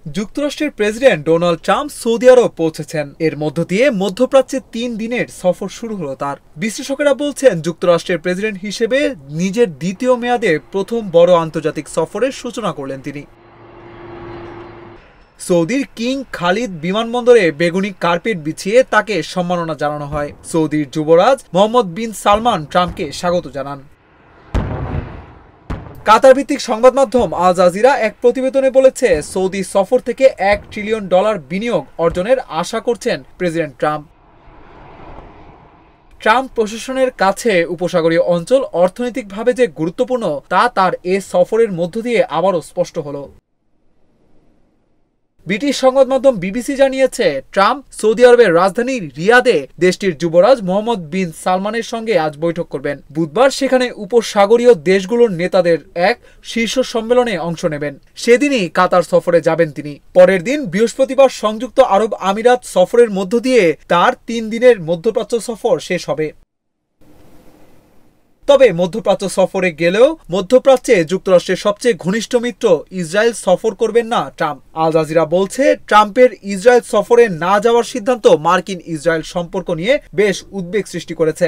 যুক্তরাষ্ট্রের president Donald Trump Saudi আরব পৌঁছেছেন। এর মধ্য দিয়ে মধ্যপ্রাচ্যে ৩ দিনের সফর শুরু হলো তার। বিশ্লেষকেরা বলছেন, যুক্তরাষ্ট্রের প্রেসিডেন্ট হিসেবে নিজের দ্বিতীয় মেয়াদে প্রথম বড় আন্তর্জাতিক সফরের সূচনা করলেন তিনি। সৌদির কিং খালিদ বিমানবন্দরে বেগুনি কার্পেট বিছিয়ে তাকে সম্মাননা জানানো হয়। সৌদির যুবরাজ মোহাম্মদ বিন সালমান ট্রাম্পকে স্বাগত জানান। কাতার ভিত্তিক সংবাদ মাধ্যম আল জাজিরা এক প্রতিবেদনে বলেছে, সৌদি সফর থেকে $1 ট্রিলিয়ন বিনিয়োগ অর্জনের আশা করছেন প্রেসিডেন্ট ট্রাম্প। ট্রাম্প প্রশাসনের কাছে উপসাগরীয় অঞ্চল অর্থনৈতিকভাবে যে গুরুত্বপূর্ণ তা তার এ সফরের মধ্য দিয়ে আবারও স্পষ্ট হলো। ব্রিটিশ সংবাদ মাধ্যম বিবিসি জানিয়েছে, ট্রাম্প সৌদি আরবের রাজধানী রিয়াদে দেশটির যুবরাজ মোহাম্মদ বিন সালমানের সঙ্গে আজ বৈঠক করবেন। বুধবার সেখানে উপসাগরীয় দেশগুলোর নেতাদের এক শীর্ষ সম্মেলনে অংশ নেবেন। সেদিনই কাতার সফরে যাবেন তিনি। পরের দিন বৃহস্পতিবার সংযুক্ত আরব আমিরাত সফরের মধ্য দিয়ে তার ৩ দিনের মধ্যপ্রাচ্য সফর শেষ হবে। তবে মধ্যপ্রাচ্য সফরে গেলেও মধ্যপ্রাচ্যে যুক্তরাষ্ট্রের সবচেয়ে ঘনিষ্ঠ মিত্র ইসরায়েল সফর করবেন না ট্রাম্প। আল জাজিরা বলছে, ট্রাম্পের ইসরায়েল সফরে না যাওয়ার সিদ্ধান্ত মার্কিন ইসরায়েল সম্পর্ক নিয়ে বেশ উদ্বেগ সৃষ্টি করেছে।